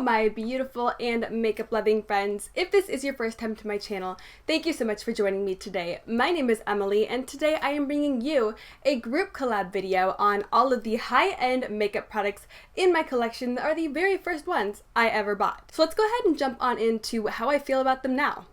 my beautiful and makeup loving friends. If this is your first time to my channel, thank you so much for joining me today. My name is Emily and today I am bringing you a group collab video on all of the high-end makeup products in my collection that are the very first ones I ever bought. So let's go ahead and jump on into how I feel about them now.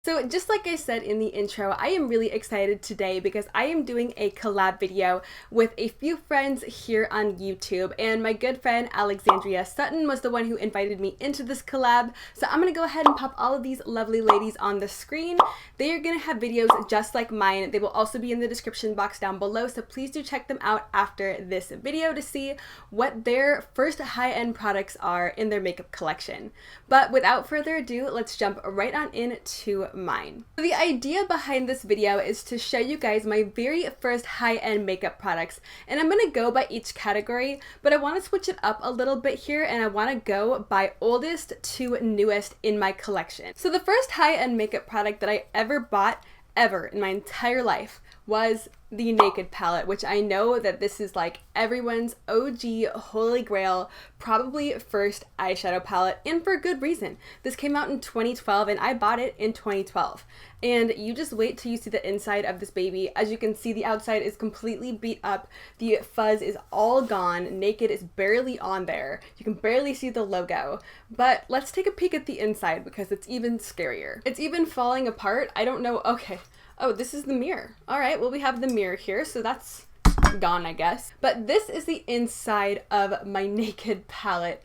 So just like I said in the intro, I am really excited today because I am doing a collab video with a few friends here on YouTube, and my good friend Alexandria Sutton was the one who invited me into this collab. So I'm gonna go ahead and pop all of these lovely ladies on the screen. They are gonna have videos just like mine. They will also be in the description box down below, so please do check them out after this video to see what their first high-end products are in their makeup collection. But without further ado, let's jump right on into mine. So the idea behind this video is to show you guys my very first high-end makeup products, and I'm gonna go by each category, but I want to switch it up a little bit here and I want to go by oldest to newest in my collection. So the first high-end makeup product that I ever bought in my entire life was the Naked palette, which I know that this is like everyone's OG holy grail, probably first eyeshadow palette, and for good reason. This came out in 2012 and I bought it in 2012. And you just wait till you see the inside of this baby. As you can see, the outside is completely beat up. The fuzz is all gone. Naked is barely on there. You can barely see the logo. But let's take a peek at the inside because it's even scarier. It's even falling apart. I don't know. Okay. Oh, this is the mirror. All right, well, we have the mirror here, so that's gone, I guess. But this is the inside of my Naked palette.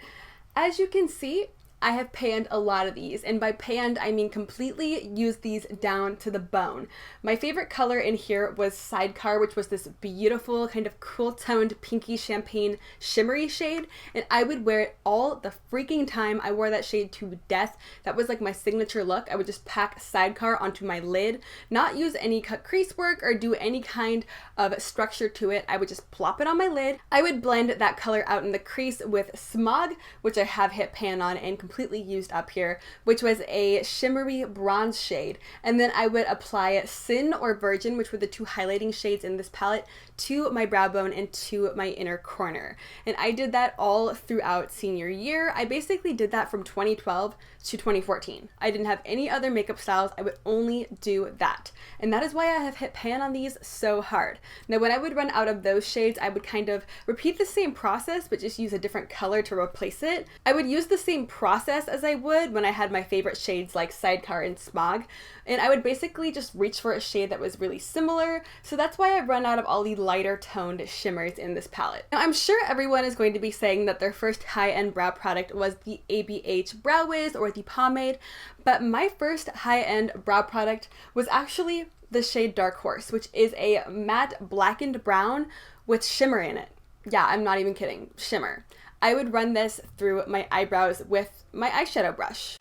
As you can see, I have panned a lot of these, and by panned I mean completely used these down to the bone. My favorite color in here was Sidecar, which was this beautiful kind of cool toned pinky champagne shimmery shade, and I would wear it all the freaking time. I wore that shade to death. That was like my signature look. I would just pack Sidecar onto my lid, not use any cut crease work or do any kind of structure to it. I would just plop it on my lid. I would blend that color out in the crease with Smog, which I have hit pan on and completely used up here, which was a shimmery bronze shade, and then I would apply Sin or Virgin, which were the two highlighting shades in this palette, to my brow bone and to my inner corner. And I did that all throughout senior year. I basically did that from 2012 to 2014. I didn't have any other makeup styles. I would only do that. And that is why I have hit pan on these so hard. Now, when I would run out of those shades, I would kind of repeat the same process, but just use a different color to replace it. I would use the same process as I would when I had my favorite shades like Sidecar and Smog, and I would basically just reach for a shade that was really similar. So that's why I've run out of all the lighter toned shimmers in this palette. Now, I'm sure everyone is going to be saying that their first high-end brow product was the ABH Brow Wiz or the pomade, but my first high-end brow product was actually the shade Dark Horse, which is a matte blackened brown with shimmer in it. Yeah, I'm not even kidding, shimmer. I would run this through my eyebrows with my eyeshadow brush.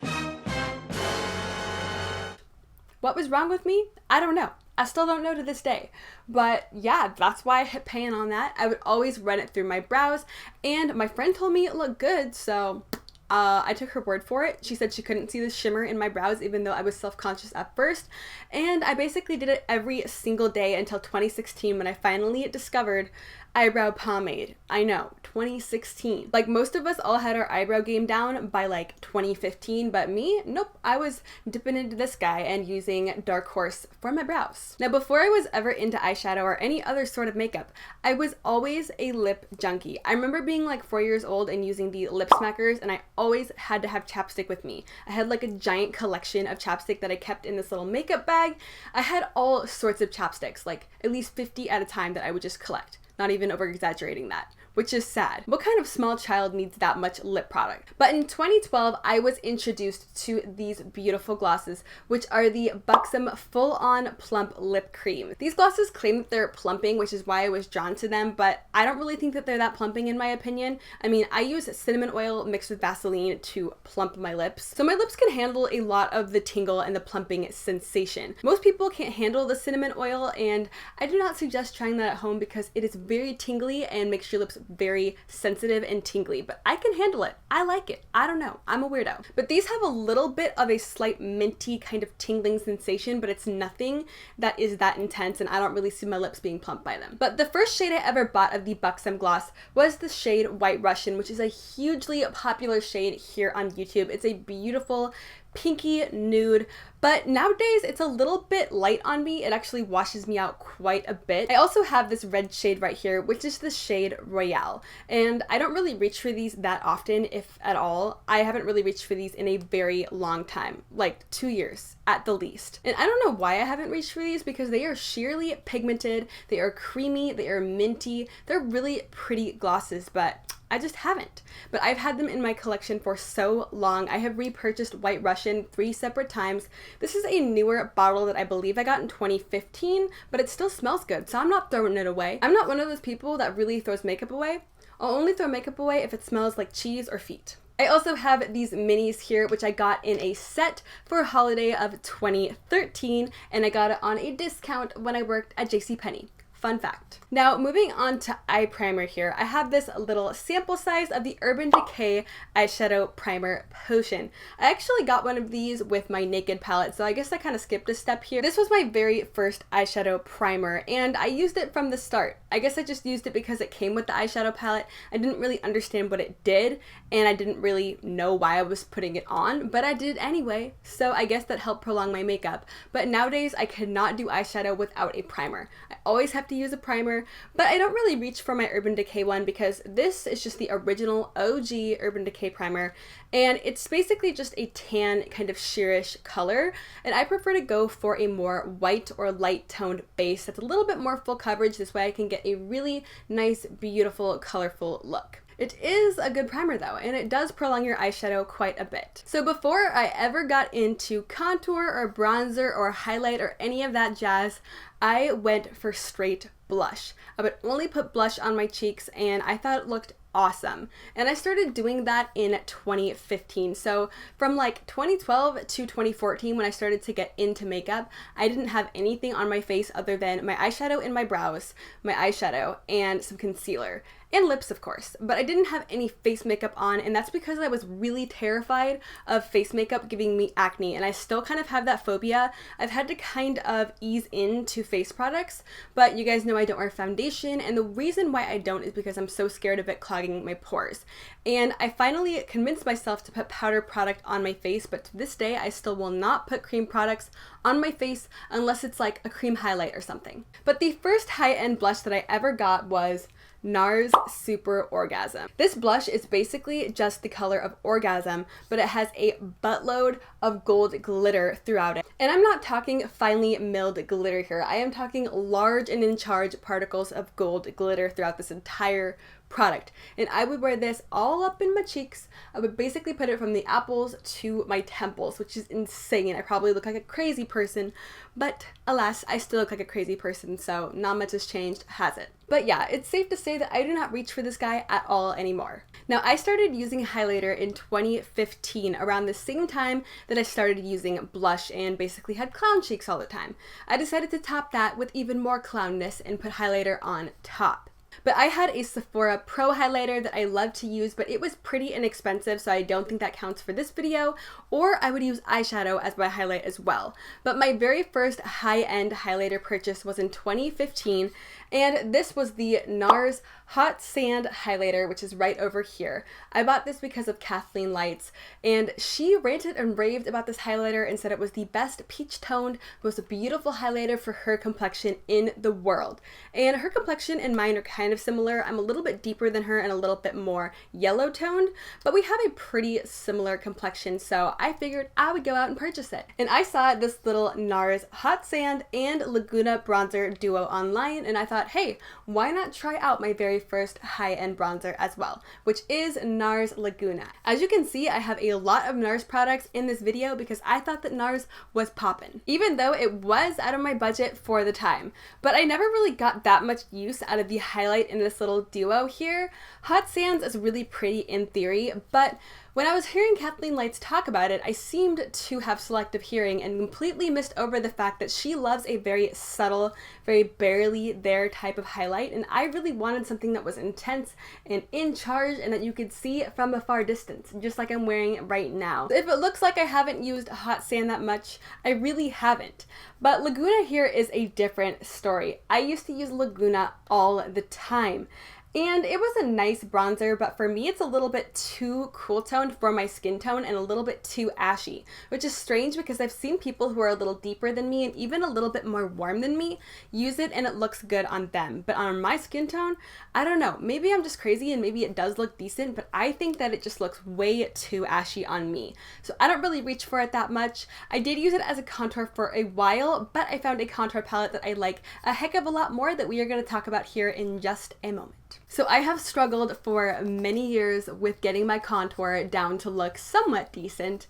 What was wrong with me? I don't know. I still don't know to this day. But yeah, that's why I hit pan on that. I would always run it through my brows, and my friend told me it looked good, so I took her word for it. She said she couldn't see the shimmer in my brows even though I was self-conscious at first, and I basically did it every single day until 2016 when I finally discovered eyebrow pomade. I know, 2016. Like, most of us all had our eyebrow game down by like 2015, but me, nope. I was dipping into this guy and using Dark Horse for my brows. Now, before I was ever into eyeshadow or any other sort of makeup, I was always a lip junkie. I remember being like 4 years old and using the lip smackers, and I always had to have chapstick with me. I had like a giant collection of chapstick that I kept in this little makeup bag. I had all sorts of chapsticks, like at least 50 at a time that I would just collect. Not even over exaggerating that. which is sad. What kind of small child needs that much lip product? But in 2012, I was introduced to these beautiful glosses, which are the Buxom Full-On Plump Lip Cream. These glosses claim that they're plumping, which is why I was drawn to them, but I don't really think that they're that plumping in my opinion. I mean, I use cinnamon oil mixed with Vaseline to plump my lips, so my lips can handle a lot of the tingle and the plumping sensation. Most people can't handle the cinnamon oil, and I do not suggest trying that at home because it is very tingly and makes your lips very sensitive and tingly, but I can handle it. I like it. I don't know. I'm a weirdo. But these have a little bit of a slight minty kind of tingling sensation, but it's nothing that is that intense, and I don't really see my lips being plumped by them. But the first shade I ever bought of the Buxom gloss was the shade White Russian, which is a hugely popular shade here on YouTube. It's a beautiful pinky nude, but nowadays it's a little bit light on me. It actually washes me out quite a bit. I also have this red shade right here, which is the shade Royale, and I don't really reach for these that often, if at all. I haven't really reached for these in a very long time, like 2 years at the least. And I don't know why I haven't reached for these, because they are sheerly pigmented, they are creamy, they are minty, they're really pretty glosses, but I just haven't. But I've had them in my collection for so long. I have repurchased White Russian 3 separate times. This is a newer bottle that I believe I got in 2015, but it still smells good, so I'm not throwing it away. I'm not one of those people that really throws makeup away. I'll only throw makeup away if it smells like cheese or feet. I also have these minis here, which I got in a set for holiday of 2013, and I got it on a discount when I worked at JCPenney. Fun fact. Now, moving on to eye primer here, I have this little sample size of the Urban Decay eyeshadow primer potion. I actually got one of these with my Naked palette, so I guess I kind of skipped a step here. This was my very first eyeshadow primer, and I used it from the start. I guess I just used it because it came with the eyeshadow palette. I didn't really understand what it did, and I didn't really know why I was putting it on, but I did anyway, so I guess that helped prolong my makeup. But nowadays, I cannot do eyeshadow without a primer. I always have to use a primer, but I don't really reach for my Urban Decay one because this is just the original OG Urban Decay primer, and it's basically just a tan kind of sheerish color, and I prefer to go for a more white or light toned base that's a little bit more full coverage. This way I can get a really nice, beautiful, colorful look. It is a good primer though, and it does prolong your eyeshadow quite a bit. So before I ever got into contour or bronzer or highlight or any of that jazz, I went for straight blush. I would only put blush on my cheeks, and I thought it looked awesome. And I started doing that in 2015. So from like 2012 to 2014, when I started to get into makeup, I didn't have anything on my face other than my eyeshadow and my brows, my eyeshadow, and some concealer. And lips, of course, but I didn't have any face makeup on, and that's because I was really terrified of face makeup giving me acne, and I still kind of have that phobia. I've had to kind of ease into face products, but you guys know I don't wear foundation, and the reason why I don't is because I'm so scared of it clogging my pores. And I finally convinced myself to put powder product on my face, but to this day, I still will not put cream products on my face unless it's like a cream highlight or something. But the first high-end blush that I ever got was NARS Super Orgasm. This blush is basically just the color of orgasm, but it has a buttload of gold glitter throughout it. And I'm not talking finely milled glitter here. I am talking large and in charge particles of gold glitter throughout this entire product. And I would wear this all up in my cheeks. I would basically put it from the apples to my temples, which is insane. I probably look like a crazy person, but alas, I still look like a crazy person, so not much has changed, has it? But yeah, it's safe to say that I do not reach for this guy at all anymore. Now, I started using highlighter in 2015, around the same time that I started using blush and basically had clown cheeks all the time. I decided to top that with even more clownness and put highlighter on top. But I had a Sephora Pro highlighter that I love to use, but it was pretty inexpensive, so I don't think that counts for this video, or I would use eyeshadow as my highlight as well. But my very first high-end highlighter purchase was in 2015, and this was the NARS Hot Sand highlighter, which is right over here. I bought this because of Kathleen Lights, and she ranted and raved about this highlighter and said it was the best peach-toned, most beautiful highlighter for her complexion in the world. And her complexion and mine are kind of similar. I'm a little bit deeper than her and a little bit more yellow-toned, but we have a pretty similar complexion, so I figured I would go out and purchase it. And I saw this little NARS Hot Sand and Laguna bronzer duo online, and I thought, hey, why not try out my very first high-end bronzer as well, which is NARS Laguna. As you can see, I have a lot of NARS products in this video because I thought that NARS was poppin', even though it was out of my budget for the time. But I never really got that much use out of the highlight in this little duo here. Hot Sands is really pretty in theory, but When I was hearing Kathleen Lights talk about it, I seemed to have selective hearing and completely missed over the fact that she loves a very subtle, very barely there type of highlight, and I really wanted something that was intense and in charge and that you could see from a far distance, just like I'm wearing right now. If it looks like I haven't used hot sand that much, I really haven't. But Laguna here is a different story. I used to use Laguna all the time. And it was a nice bronzer, but for me it's a little bit too cool toned for my skin tone and a little bit too ashy, which is strange because I've seen people who are a little deeper than me and even a little bit more warm than me use it and it looks good on them. But on my skin tone, I don't know, maybe I'm just crazy and maybe it does look decent, but I think that it just looks way too ashy on me. So I don't really reach for it that much. I did use it as a contour for a while, but I found a contour palette that I like a heck of a lot more that we are going to talk about here in just a moment. So I have struggled for many years with getting my contour down to look somewhat decent,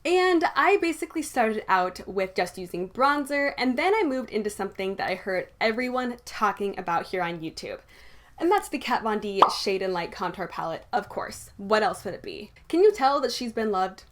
and I basically started out with just using bronzer, and then I moved into something that I heard everyone talking about here on YouTube. And that's the Kat Von D Shade and Light Contour Palette, of course. What else would it be? Can you tell that she's been loved?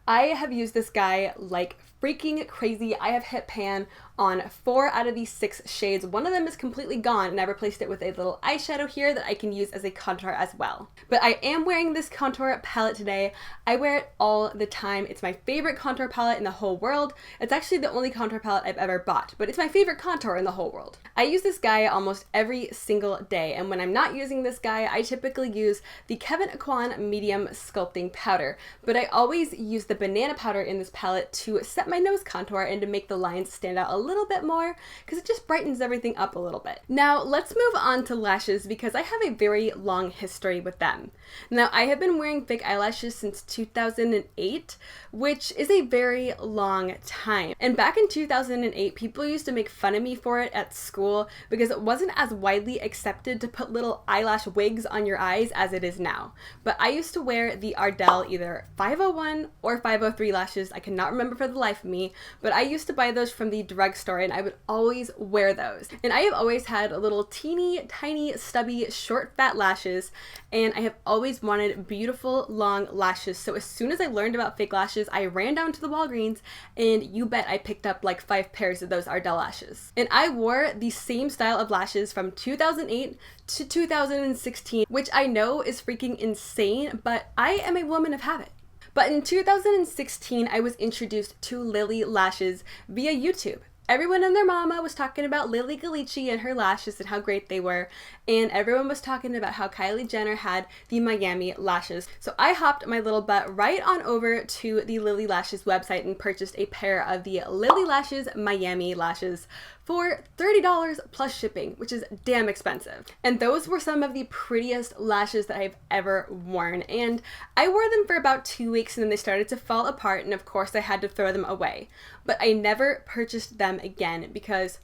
I have used this guy like freaking crazy. I have hit pan on 4 out of these 6 shades. One of them is completely gone and I replaced it with a little eyeshadow here that I can use as a contour as well. But I am wearing this contour palette today. I wear it all the time. It's my favorite contour palette in the whole world. It's actually the only contour palette I've ever bought, but it's my favorite contour in the whole world. I use this guy almost every single day, and when I'm not using this guy, I typically use the Kevyn Aucoin Medium Sculpting Powder, but I always use the banana powder in this palette to set my nose contour and to make the lines stand out a little bit more because it just brightens everything up a little bit. Now let's move on to lashes because I have a very long history with them. Now I have been wearing fake eyelashes since 2008, which is a very long time. And back in 2008, people used to make fun of me for it at school because it wasn't as widely accepted to put little eyelash wigs on your eyes as it is now. But I used to wear the Ardell either 501 or 503 lashes. I cannot remember for the life of me, but I used to buy those from the drugstore and I would always wear those. And I have always had little teeny tiny stubby short fat lashes, and I have always wanted beautiful long lashes. So as soon as I learned about fake lashes, I ran down to the Walgreens and you bet I picked up like 5 pairs of those Ardell lashes. And I wore the same style of lashes from 2008 to 2016, which I know is freaking insane, but I am a woman of habit. But in 2016, I was introduced to Lily lashes via YouTube. Everyone and their mama was talking about Lily Ghalichi and her lashes and how great they were, and everyone was talking about how Kylie Jenner had the Miami lashes. So I hopped my little butt right on over to the Lily Lashes website and purchased a pair of the Lily Lashes Miami lashes for $30 plus shipping, which is damn expensive. And those were some of the prettiest lashes that I've ever worn. And I wore them for about 2 weeks and then they started to fall apart, and of course I had to throw them away. But I never purchased them again because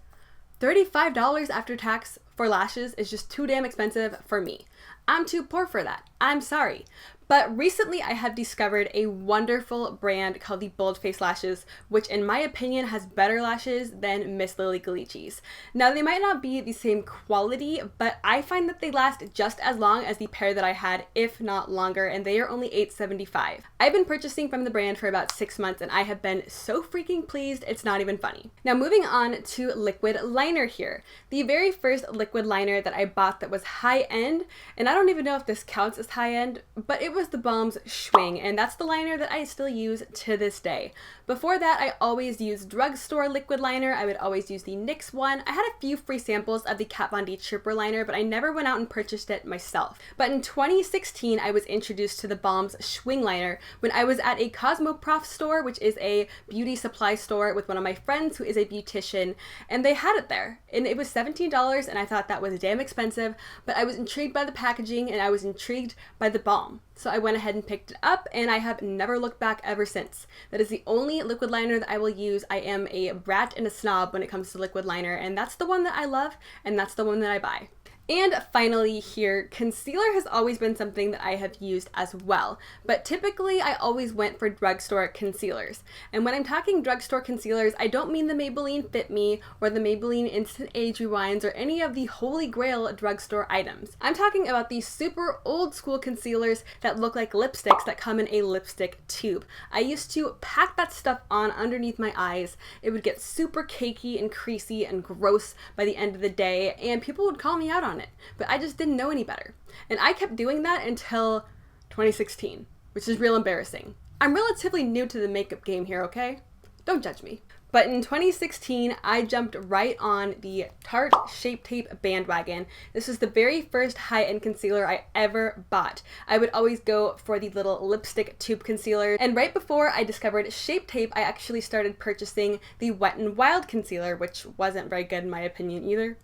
$35 after tax for lashes is just too damn expensive for me. I'm too poor for that. I'm sorry. But recently I have discovered a wonderful brand called the Bold Face Lashes, which in my opinion has better lashes than Miss Lily Ghalichi's. Now they might not be the same quality, but I find that they last just as long as the pair that I had, if not longer, and they are only $8.75. I've been purchasing from the brand for about 6 months and I have been so freaking pleased, it's not even funny. Now moving on to liquid liner here. The very first liquid liner that I bought that was high end, and I don't even know if this counts as high end, but it was the Balm's Schwing, and that's the liner that I still use to this day. Before that, I always used drugstore liquid liner. I would always use the NYX one. I had a few free samples of the Kat Von D Trooper liner, but I never went out and purchased it myself. But in 2016, I was introduced to the Balm's Schwing liner when I was at a Cosmoprof store, which is a beauty supply store, with one of my friends who is a beautician, and they had it there. And it was $17, and I thought that was damn expensive, but I was intrigued by the packaging and I was intrigued by the balm. So I went ahead and picked it up, and I have never looked back ever since. That is the only liquid liner that I will use. I am a brat and a snob when it comes to liquid liner, and that's the one that I love, and that's the one that I buy. And finally here, concealer has always been something that I have used as well, but typically I always went for drugstore concealers. And when I'm talking drugstore concealers, I don't mean the Maybelline Fit Me or the Maybelline Instant Age Rewinds or any of the holy grail drugstore items. I'm talking about these super old school concealers that look like lipsticks that come in a lipstick tube. I used to pack that stuff on underneath my eyes. It would get super cakey and creasy and gross by the end of the day, and people would call me out on it, but I just didn't know any better. And I kept doing that until 2016, which is real embarrassing. I'm relatively new to the makeup game here, okay? Don't judge me. But in 2016, I jumped right on the Tarte Shape Tape bandwagon. This was the very first high-end concealer I ever bought. I would always go for the little lipstick tube concealer. And right before I discovered Shape Tape, I actually started purchasing the Wet n Wild concealer, which wasn't very good in my opinion either.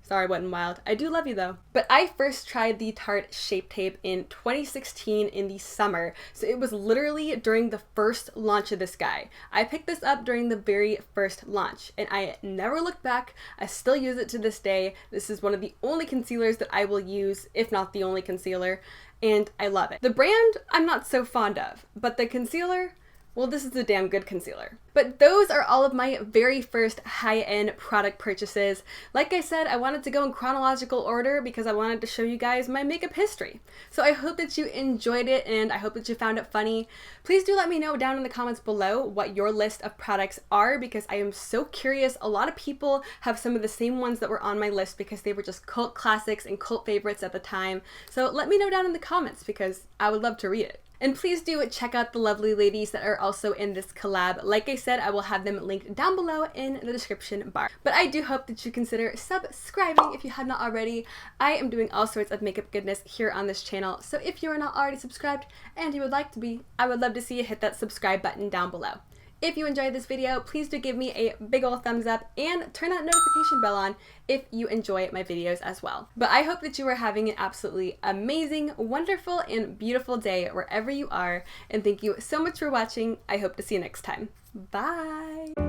Sorry, Wet n Wild. I do love you though. But I first tried the Tarte Shape Tape in 2016 in the summer. So it was literally during the first launch of this guy. I picked this up during the very first launch and I never looked back. I still use it to this day. This is one of the only concealers that I will use, if not the only concealer, and I love it. The brand I'm not so fond of, but the concealer, well, this is a damn good concealer. But those are all of my very first high-end product purchases. Like I said, I wanted to go in chronological order because I wanted to show you guys my makeup history. So I hope that you enjoyed it and I hope that you found it funny. Please do let me know down in the comments below what your list of products are because I am so curious. A lot of people have some of the same ones that were on my list because they were just cult classics and cult favorites at the time. So let me know down in the comments because I would love to read it. And please do check out the lovely ladies that are also in this collab. Like I said, I will have them linked down below in the description bar. But I do hope that you consider subscribing if you have not already. I am doing all sorts of makeup goodness here on this channel, so if you are not already subscribed and you would like to be, I would love to see you hit that subscribe button down below. If you enjoyed this video, please do give me a big ol' thumbs up and turn that notification bell on if you enjoy my videos as well. But I hope that you are having an absolutely amazing, wonderful, and beautiful day wherever you are. And thank you so much for watching. I hope to see you next time. Bye!